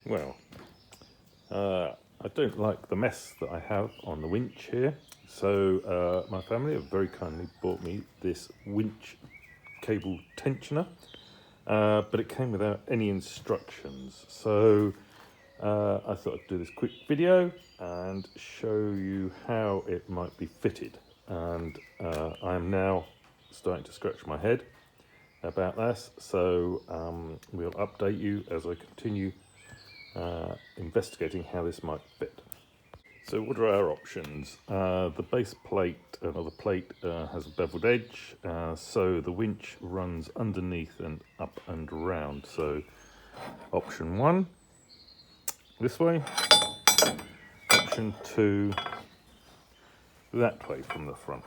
Well, I don't like the mess that I have on the winch here, so my family have very kindly bought me this winch cable tensioner, but it came without any instructions. So I thought I'd do this quick video and show you how it might be fitted. And I am now starting to scratch my head about this, so we'll update you as I continue investigating how this might fit. So what are our options? The base plate, or the plate, has a beveled edge, so the winch runs underneath and up and around. So option 1, this way. Option 2, that way from the front.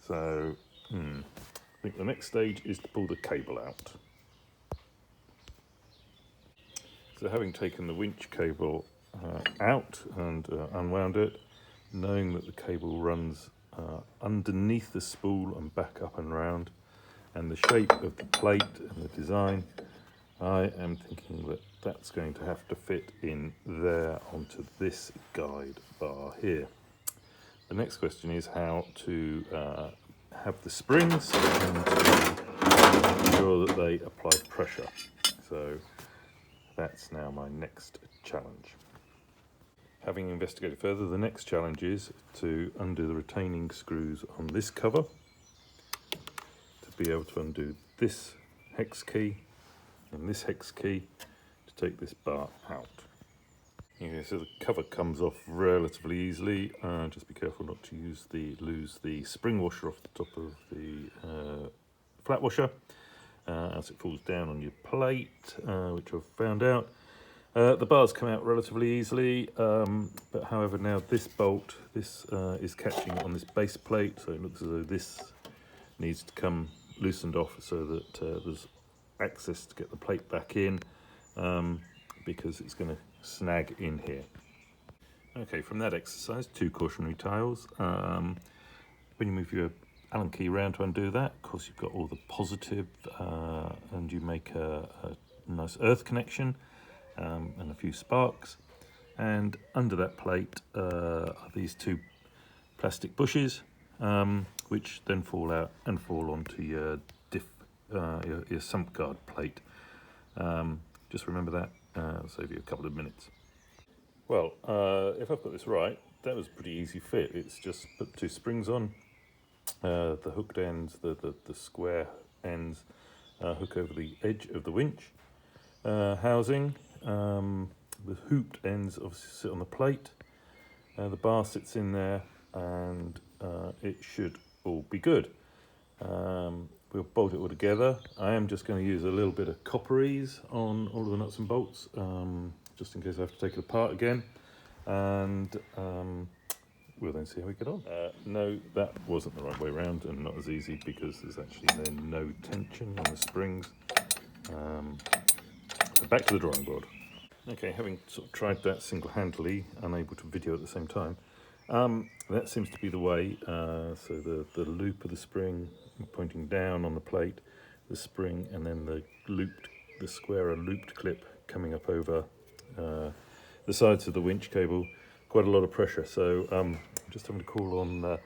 So I think the next stage is to pull the cable out. So having taken the winch cable out and unwound it, knowing that the cable runs underneath the spool and back up and round, and the shape of the plate and the design, I am thinking that that's going to have to fit in there onto this guide bar here. The next question is how to have the springs and to ensure that they apply pressure. So that's now my next challenge. Having investigated further, the next challenge is to undo the retaining screws on this cover, to be able to undo this hex key and this hex key to take this bar out. Okay, so the cover comes off relatively easily. Just be careful not to lose the spring washer off the top of the flat washer as it falls down on your plate, which I've found out. The bars come out relatively easily, but however now this bolt, is catching on this base plate, so it looks as though this needs to come loosened off so that there's access to get the plate back in, because it's going to snag in here. Okay, from that exercise, 2 cautionary tiles. When you move your Allen key around to undo that, of course you've got all the positive, and you make a nice earth connection and a few sparks. And under that plate are these 2 plastic bushes, which then fall out and fall onto your sump guard plate. Just remember that, it'll save you a couple of minutes. Well, if I've got this right, that was a pretty easy fit. It's just put 2 springs on, the hooked ends, the square ends, hook over the edge of the winch housing. The hooped ends obviously sit on the plate. The bar sits in there, and it should all be good. We'll bolt it all together. I am just going to use a little bit of copperies on all of the nuts and bolts, just in case I have to take it apart again. And we'll then see how we get on. No, that wasn't the right way around, and not as easy, because there's actually then no tension on the springs. So back to the drawing board. Okay, having sort of tried that single-handedly, unable to video at the same time, that seems to be the way. So the loop of the spring pointing down on the plate, the spring, and then the square looped clip coming up over the sides of the winch cable. Quite a lot of pressure, so I'm just having to call on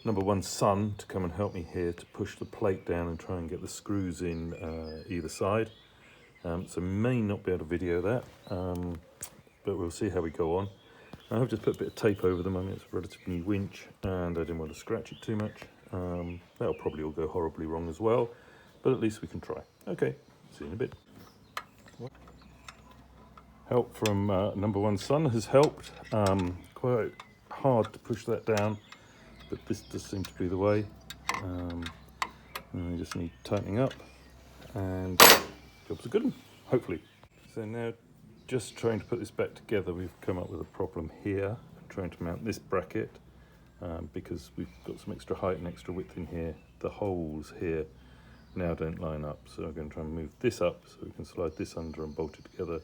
number 1 son to come and help me here to push the plate down and try and get the screws in either side. So may not be able to video that, but we'll see how we go on. I've just put a bit of tape over them. I mean, it's a relatively new winch, and I didn't want to scratch it too much. That'll probably all go horribly wrong as well, but at least we can try. Okay, see you in a bit. Help from number 1 son has helped. Quite hard to push that down, but this does seem to be the way. And we just need tightening up, and job's a good one, hopefully. So now, just trying to put this back together, we've come up with a problem here. I'm trying to mount this bracket, because we've got some extra height and extra width in here. The holes here now don't line up, so I'm going to try and move this up so we can slide this under and bolt it together,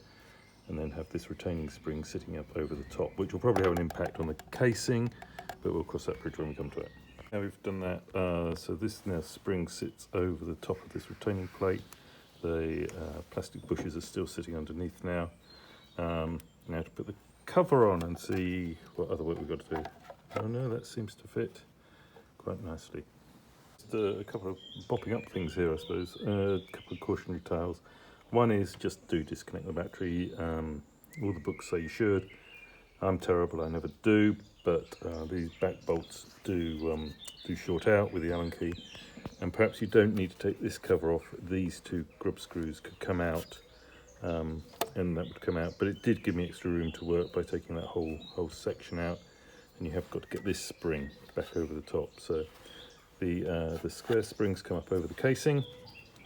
and then have this retaining spring sitting up over the top, which will probably have an impact on the casing, but we'll cross that bridge when we come to it. Now we've done that, so this now spring sits over the top of this retaining plate. The plastic bushes are still sitting underneath now. Now to put the cover on and see what other work we've got to do. Oh no, that seems to fit quite nicely. Just a couple of bopping up things here, I suppose. A couple of cautionary tales. One is just do disconnect the battery. All the books say you should. I'm terrible, I never do, but these back bolts do short out with the Allen key. And perhaps you don't need to take this cover off. These two grub screws could come out, and that would come out. But it did give me extra room to work by taking that whole section out. And you have got to get this spring back over the top. So the square springs come up over the casing.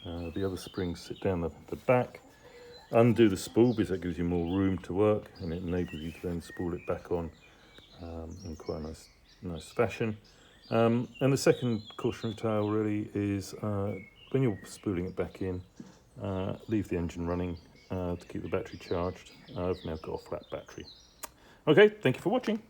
The other springs sit down the back. Undo the spool because that gives you more room to work, and it enables you to then spool it back on in quite a nice fashion. And the second cautionary tale really is when you're spooling it back in, leave the engine running to keep the battery charged. I've now got a flat battery. Okay, thank you for watching.